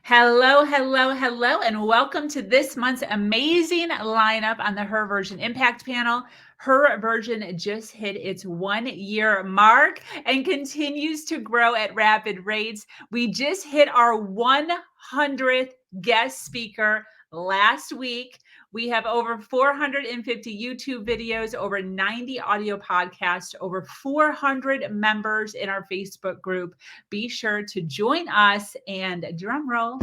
Hello, hello, hello, and welcome to this month's amazing lineup on the Her Version Impact panel. Her Version just hit its 1 year mark and continues to grow at rapid rates. We just hit our 100th guest speaker last week. We have over 450 YouTube videos, over 90 audio podcasts, over 400 members in our Facebook group. Be sure to join us, and drum roll.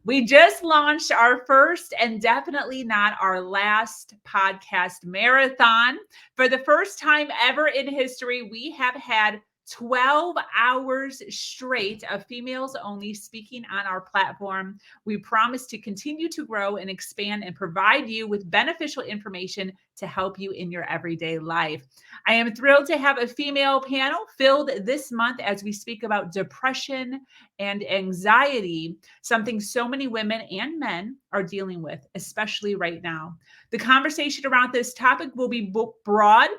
We just launched our first and definitely not our last podcast marathon. For the first time ever in history, we have had 12 hours straight of females only speaking on our platform. We promise to continue to grow and expand and provide you with beneficial information to help you in your everyday life. I am thrilled to have a female panel filled this month as we speak about depression and anxiety, something so many women and men are dealing with, especially right now. The conversation around this topic will be broad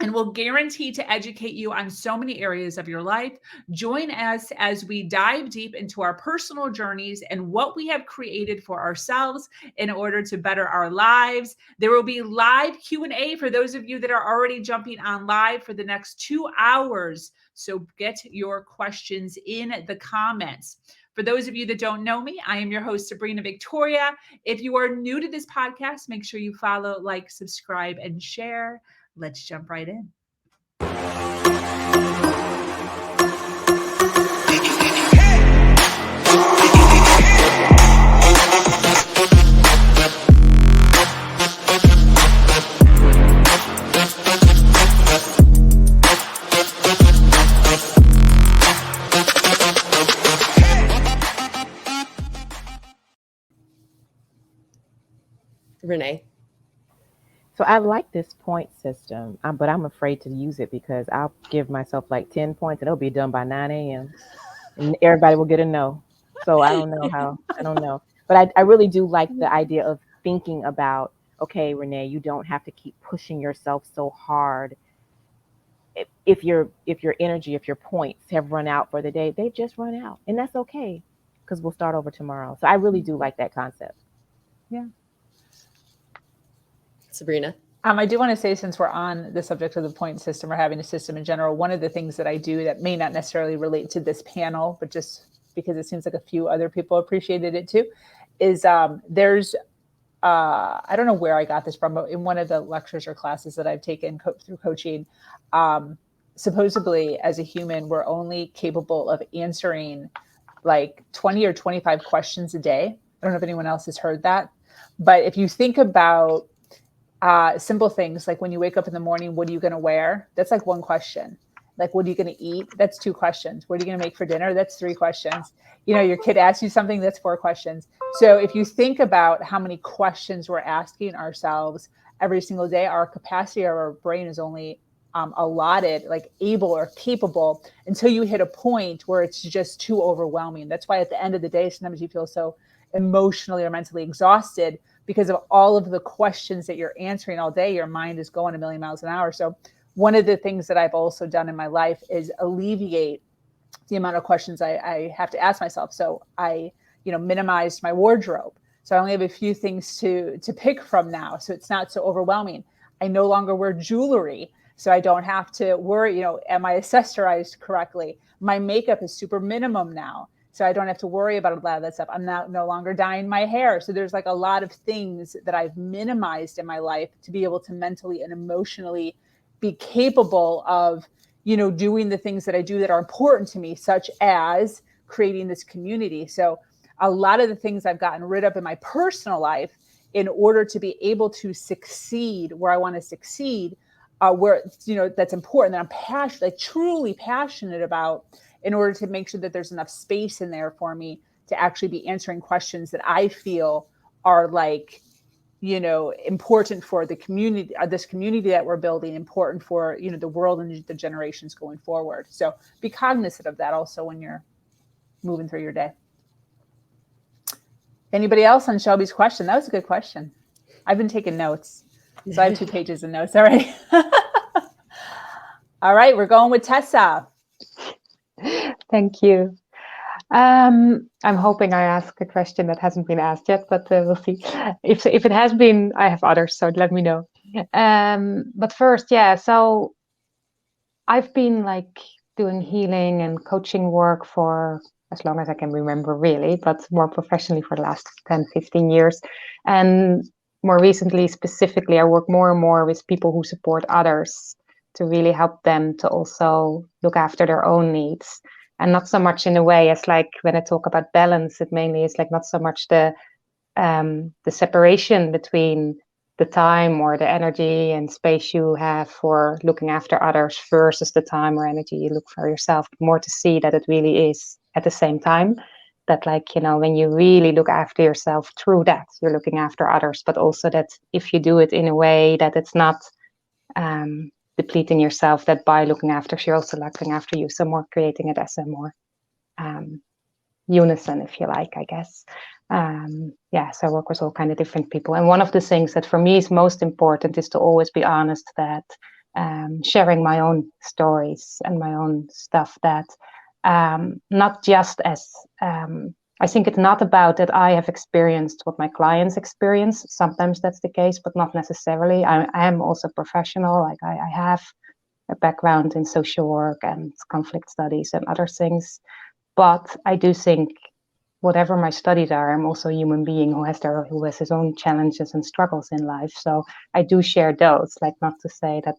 and will guarantee to educate you on so many areas of your life. Join us as we dive deep into our personal journeys and what we have created for ourselves in order to better our lives. There will be live Q&A for those of you that are already jumping on live for the next 2 hours. So get your questions in the comments. For those of you that don't know me, I am your host, Sabrina Victoria. If you are new to this podcast, make sure you follow, like, subscribe, and share. Let's jump right in. Renee. So I like this point system, but I'm afraid to use it because I'll give myself like 10 points and it'll be done by 9 a.m. and everybody will get a no. So I don't know. But I really do like the idea of thinking about, okay, Renee, you don't have to keep pushing yourself so hard. If your energy, if your points have run out for the day, they've just run out. And that's okay because we'll start over tomorrow. So I really do like that concept. Yeah. Sabrina. I do want to say, since we're on the subject of the point system or having a system in general, one of the things that I do that may not necessarily relate to this panel, but just because it seems like a few other people appreciated it too, is there's, I don't know where I got this from, but in one of the lectures or classes that I've taken through coaching, supposedly as a human, we're only capable of answering like 20 or 25 questions a day. I don't know if anyone else has heard that, but if you think about simple things like when you wake up in the morning, what are you going to wear? That's like one question. Like, what are you going to eat? That's 2 questions. What are you going to make for dinner? That's 3 questions. You know, your kid asks you something, that's 4 questions. So if you think about how many questions we're asking ourselves every single day, our capacity of our brain is only allotted, like able or capable, until you hit a point where it's just too overwhelming. That's why at the end of the day, sometimes you feel so emotionally or mentally exhausted, because of all of the questions that you're answering all day. Your mind is going a million miles an hour. So one of the things that I've also done in my life is alleviate the amount of questions I have to ask myself. So I, minimized my wardrobe. So I only have a few things to pick from now. So it's not so overwhelming. I no longer wear jewelry, so I don't have to worry, am I accessorized correctly? My makeup is super minimum now, so I don't have to worry about a lot of that stuff. I'm no longer dyeing my hair. So there's like a lot of things that I've minimized in my life to be able to mentally and emotionally be capable of, doing the things that I do that are important to me, such as creating this community. So a lot of the things I've gotten rid of in my personal life in order to be able to succeed where I want to succeed, where, that's important, that I'm passionate, like truly passionate about, in order to make sure that there's enough space in there for me to actually be answering questions that I feel are like, important for the community, this community that we're building, important for, the world and the generations going forward. So be cognizant of that also when you're moving through your day. Anybody else on Shelby's question? That was a good question. I've been taking notes. So I have 2 pages of notes already. All right, we're going with Tessa. Thank you. I'm hoping I ask a question that hasn't been asked yet, but we'll see. If it has been, I have others, so let me know. But first, yeah, so I've been like doing healing and coaching work for as long as I can remember, really, but more professionally for the last 10, 15 years. And more recently, specifically, I work more and more with people who support others to really help them to also look after their own needs. And not so much in a way as like when I talk about balance, it mainly is like not so much the separation between the time or the energy and space you have for looking after others versus the time or energy you look for yourself, more to see that it really is at the same time. That, like, you know, when you really look after yourself through that, you're looking after others, but also that if you do it in a way that it's not depleting yourself, that by looking after, you're also looking after you. So more creating it as a more unison, if you like, I guess. So I work with all kind of different people. And one of the things that for me is most important is to always be honest that sharing my own stories and my own stuff, that not just as, I think it's not about that I have experienced what my clients experience. Sometimes that's the case, but not necessarily. I am also professional. Like I have a background in social work and conflict studies and other things. But I do think whatever my studies are, I'm also a human being who has his own challenges and struggles in life. So I do share those, like, not to say that.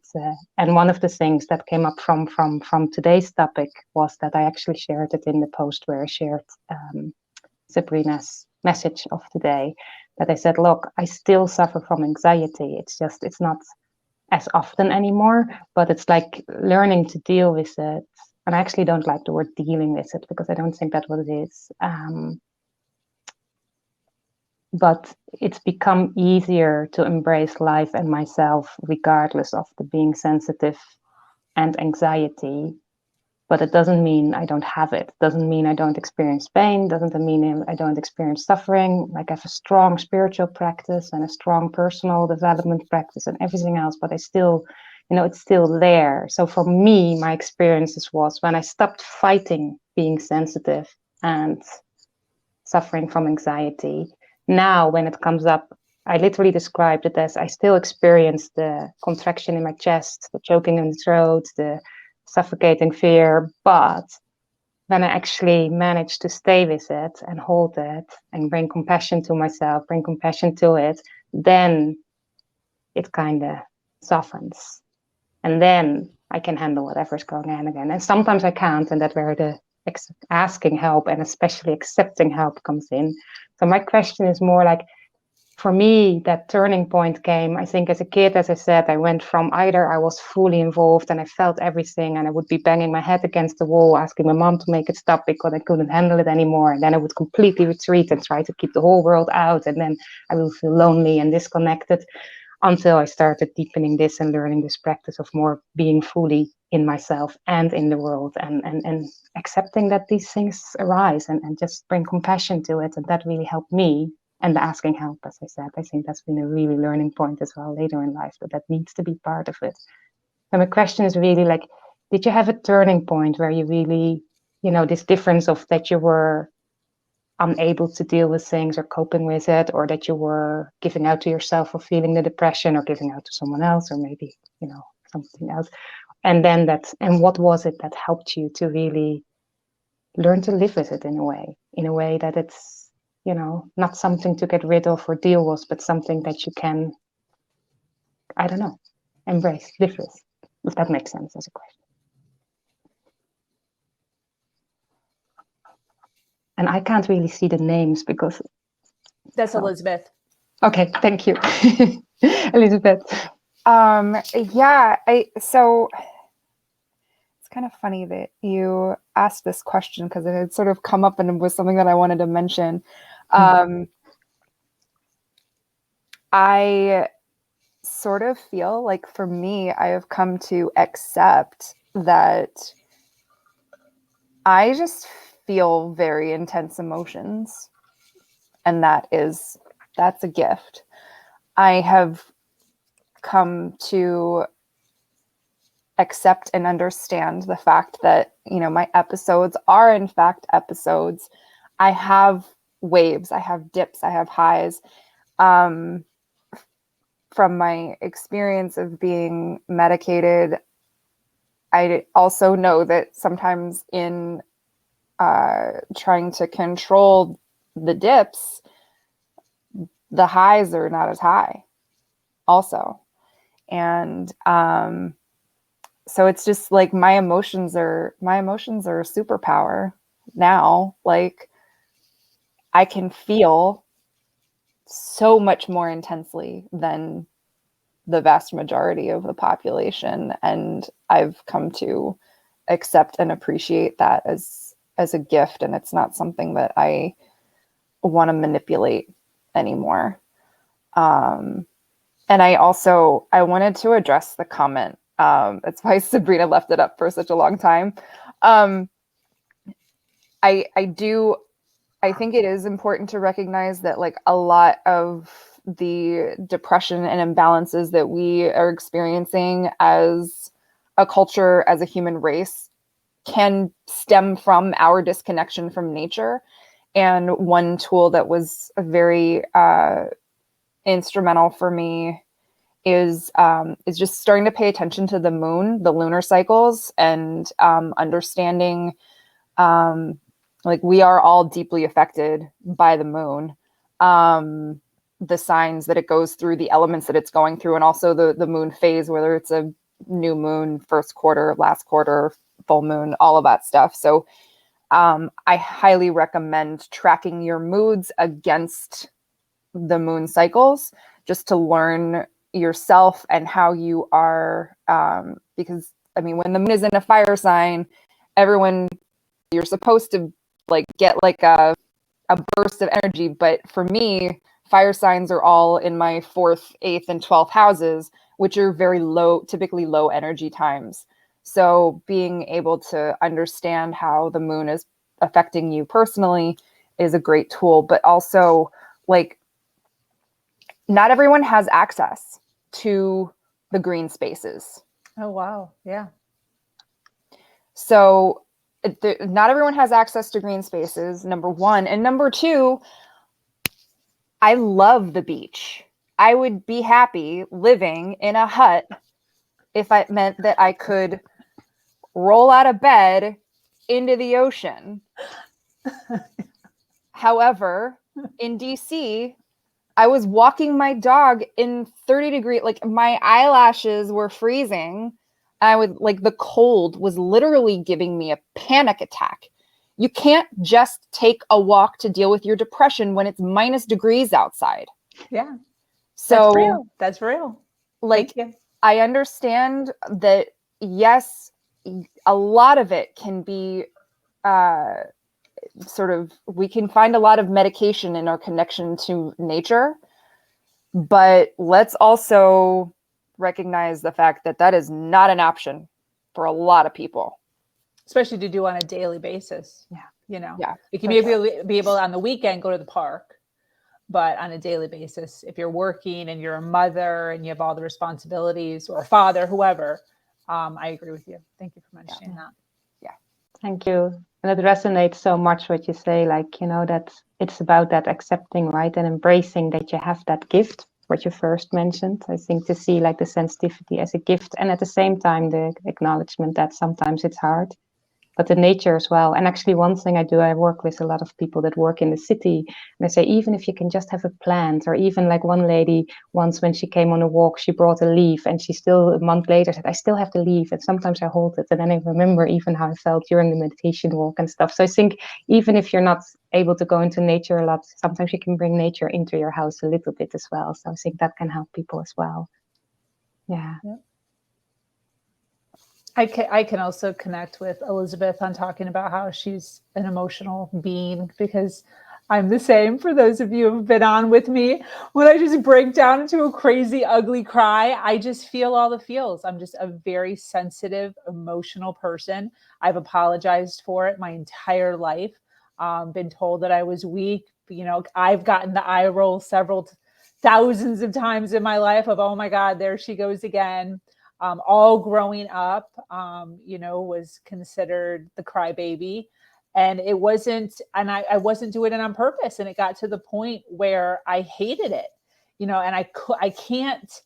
And one of the things that came up from today's topic was that I actually shared it in the post where I shared Sabrina's message of today. That I said, look, I still suffer from anxiety. It's not as often anymore, but it's like learning to deal with it. And I actually don't like the word dealing with it because I don't think that's what it is. But it's become easier to embrace life and myself, regardless of the being sensitive and anxiety. But it doesn't mean I don't have it. Doesn't mean I don't experience pain. Doesn't mean I don't experience suffering. Like, I have a strong spiritual practice and a strong personal development practice and everything else. But I still, it's still there. So for me, my experiences was when I stopped fighting being sensitive and suffering from anxiety. Now, when it comes up, I literally described it as I still experience the contraction in my chest, the choking in the throat, the suffocating fear, but when I actually manage to stay with it and hold it and bring compassion to myself, bring compassion to it, then it kind of softens. And then I can handle whatever's going on again. And sometimes I can't, and that's where the asking help and especially accepting help comes in. So my question is more like, for me, that turning point came, I think, as a kid. As I said, I went from either I was fully involved and I felt everything and I would be banging my head against the wall, asking my mom to make it stop because I couldn't handle it anymore. And then I would completely retreat and try to keep the whole world out. And then I will feel lonely and disconnected, until I started deepening this and learning this practice of more being fully in myself and in the world, and accepting that these things arise and just bring compassion to it. And that really helped me. And the asking help, as I said, I think that's been a really learning point as well later in life, that needs to be part of it. And my question is really like, did you have a turning point where you really, this difference of that you were unable to deal with things or coping with it, or that you were giving out to yourself or feeling the depression, or giving out to someone else, or maybe, something else. And then what was it that helped you to really learn to live with it in a way that it's, not something to get rid of or deal with, but something that you can, I don't know, embrace, live with, if that makes sense as a question. And I can't really see the names because... That's Elizabeth. Okay, thank you. Elizabeth. So it's kind of funny that you asked this question because it had sort of come up and it was something that I wanted to mention. I sort of feel like, for me, I have come to accept that I just feel very intense emotions, and that's a gift. I have come to accept and understand the fact that, my episodes are in fact episodes. I have waves, I have dips, I have highs. From my experience of being medicated, I also know that sometimes in trying to control the dips, the highs are not as high also. And so it's just like my emotions are a superpower now. Like, I can feel so much more intensely than the vast majority of the population, and I've come to accept and appreciate that as a gift, and it's not something that I want to manipulate anymore. And I wanted to address the comment. That's why Sabrina left it up for such a long time. I think it is important to recognize that, like, a lot of the depression and imbalances that we are experiencing as a culture, as a human race, can stem from our disconnection from nature. And one tool that was very instrumental for me is just starting to pay attention to the moon, the lunar cycles, and understanding like, we are all deeply affected by the moon, the signs that it goes through, the elements that it's going through, and also the moon phase, whether it's a new moon, first quarter, last quarter, full moon, all of that stuff. So I highly recommend tracking your moods against the moon cycles, just to learn yourself and how you are, because I mean, when the moon is in a fire sign, you're supposed to like get like a burst of energy. But for me, fire signs are all in my 4th, 8th, and 12th houses, which are very low, typically low energy times. So being able to understand how the moon is affecting you personally is a great tool. But also, like, not everyone has access to the green spaces. Oh, wow. Yeah. So not everyone has access to green spaces, number one. And number two, I love the beach. I would be happy living in a hut if it meant that I could roll out of bed into the ocean. However, in DC, I was walking my dog in 30-degree, like, my eyelashes were freezing. The cold was literally giving me a panic attack. You can't just take a walk to deal with your depression when it's -degrees outside. Yeah. So That's real. Like, I understand that, yes, a lot of it can be we can find a lot of medication in our connection to nature, but let's also recognize the fact that that is not an option for a lot of people, especially to do on a daily basis. Yeah, you can be able on the weekend go to the park, but on a daily basis, if you're working and you're a mother and you have all the responsibilities, or a father, whoever, I agree with you. Thank you for mentioning that. Yeah, thank you. And it resonates so much what you say, like, that it's about that accepting, right, and embracing that you have that gift, what you first mentioned. I think to see like the sensitivity as a gift, and at the same time the acknowledgement that sometimes it's hard, but the nature as well. And actually, one thing I do, I work with a lot of people that work in the city, and I say, even if you can just have a plant, or even like one lady once, when she came on a walk, she brought a leaf, and she still a month later said, I still have the leaf, and sometimes I hold it, and then I remember even how I felt during the meditation walk and stuff. So I think even if you're not able to go into nature a lot, sometimes you can bring nature into your house a little bit as well. So I think that can help people as well. Yeah. I can also connect with Elizabeth on talking about how she's an emotional being, because I'm the same. For those of you who've been on with me, when I just break down into a crazy, ugly cry, I just feel all the feels. I'm just a very sensitive, emotional person. I've apologized for it my entire life. Been told that I was weak. I've gotten the eye roll several thousands of times in my life of, oh my God, there she goes again. all growing up, was considered the crybaby. And it wasn't, and I wasn't doing it on purpose. And it got to the point where I hated it, and I can't,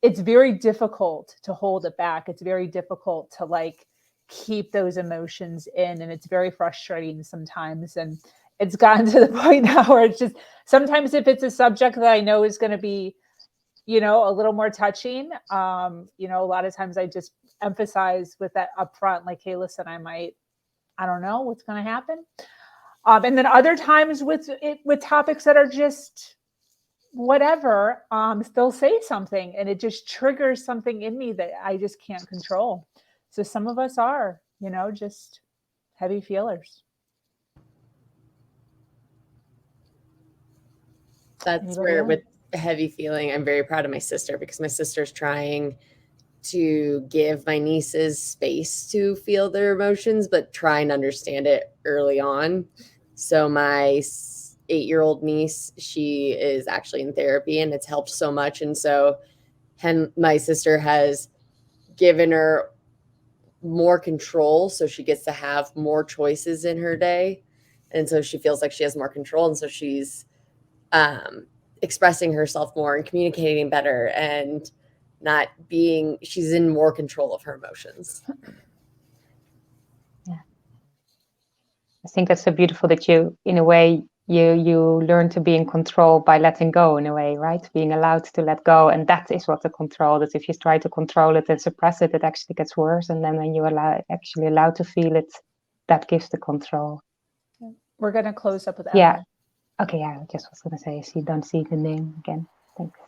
it's very difficult to hold it back. It's very difficult to like keep those emotions in. And it's very frustrating sometimes. And it's gotten to the point now where it's just, sometimes if it's a subject that I know is going to be, a little more touching, a lot of times I just emphasize with that upfront, like, hey, listen, I don't know what's going to happen. And then other times with topics that are just whatever, they'll say something and it just triggers something in me that I just can't control. So some of us are, just heavy feelers. That's Anybody where else? with heavy feeling, I'm very proud of my sister, because my sister's trying to give my nieces space to feel their emotions, but try and understand it early on. So my 8-year-old niece, she is actually in therapy and it's helped so much. And so my sister has given her more control, so she gets to have more choices in her day. And so she feels like she has more control. And so she's expressing herself more and communicating better and she's in more control of her emotions. Yeah. I think that's so beautiful that you, in a way, you learn to be in control by letting go, in a way, right? Being allowed to let go. And that is what the control is. If you try to control it and suppress it, it actually gets worse. And then when you actually allow to feel it, that gives the control. We're going to close up with Emma. Yeah. Okay, yeah, I just was going to say, so you don't see the name again. Thanks.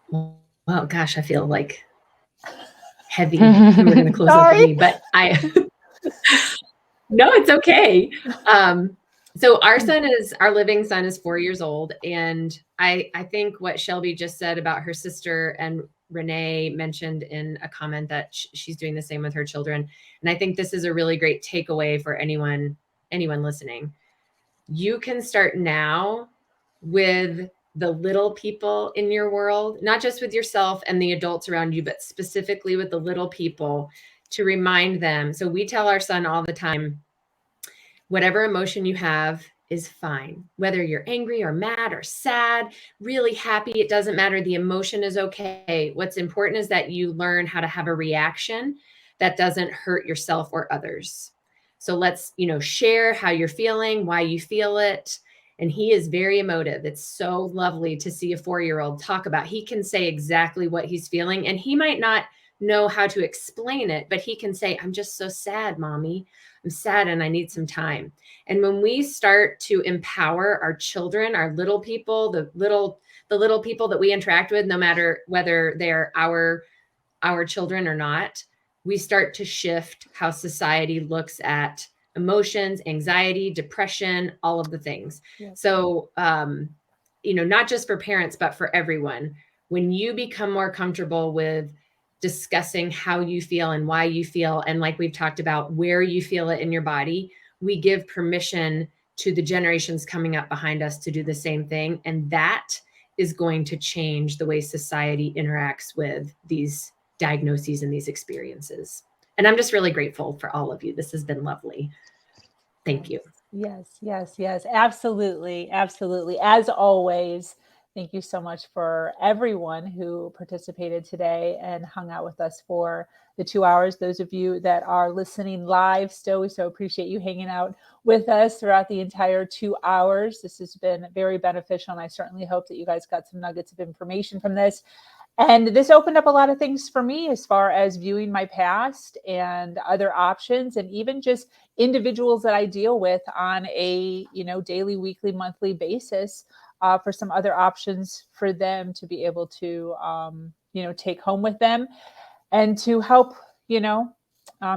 Well, gosh, I feel like heavy. You were going to close up with me, but no, it's okay. So our living son is 4 years old. And I think what Shelby just said about her sister, and Renee mentioned in a comment that she's doing the same with her children. And I think this is a really great takeaway for anyone listening. You can start now with the little people in your world, not just with yourself and the adults around you, but specifically with the little people, to remind them. So we tell our son all the time, whatever emotion you have is fine. Whether you're angry or mad or sad, really happy, it doesn't matter. The emotion is okay. What's important is that you learn how to have a reaction that doesn't hurt yourself or others. So let's, share how you're feeling, why you feel it. And he is very emotive. It's so lovely to see a 4-year-old talk about, he can say exactly what he's feeling, and he might not know how to explain it, but he can say, I'm just so sad, Mommy. I'm sad and I need some time. And when we start to empower our children, our little people, the little people that we interact with, no matter whether they're our children or not, we start to shift how society looks at emotions, anxiety, depression, all of the things. Yes. So, not just for parents, but for everyone, when you become more comfortable with discussing how you feel and why you feel, and like we've talked about, where you feel it in your body, we give permission to the generations coming up behind us to do the same thing. And that is going to change the way society interacts with these diagnoses and these experiences. And I'm just really grateful for all of you. This has been lovely. Thank you. Yes. Absolutely. As always, thank you so much for everyone who participated today and hung out with us for the 2 hours. Those of you that are listening live still, we so appreciate you hanging out with us throughout the entire 2 hours. This has been very beneficial, and I certainly hope that you guys got some nuggets of information from this. And this opened up a lot of things for me as far as viewing my past and other options, and even just individuals that I deal with on a, daily, weekly, monthly basis, for some other options for them to be able to, take home with them and to help,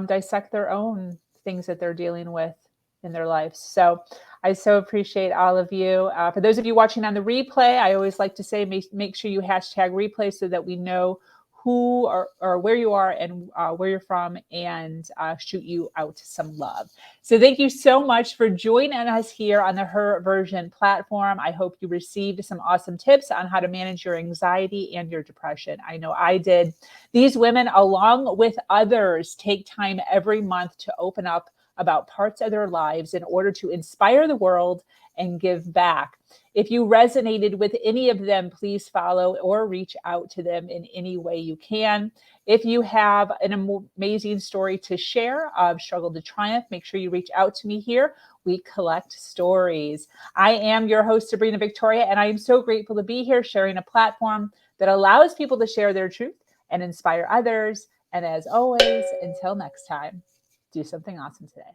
dissect their own things that they're dealing with in their lives. So I so appreciate all of you. For those of you watching on the replay, I always like to say, make sure you hashtag replay so that we know who or where you are and where you're from, and shoot you out some love. So thank you so much for joining us here on the Her Version platform. I hope you received some awesome tips on how to manage your anxiety and your depression. I know I did. These women, along with others, take time every month to open up about parts of their lives in order to inspire the world and give back. If you resonated with any of them, please follow or reach out to them in any way you can. If you have an amazing story to share of struggle to triumph, make sure you reach out to me here. We collect stories. I am your host, Sabrina Victoria, and I am so grateful to be here sharing a platform that allows people to share their truth and inspire others. And as always, until next time, do something awesome today.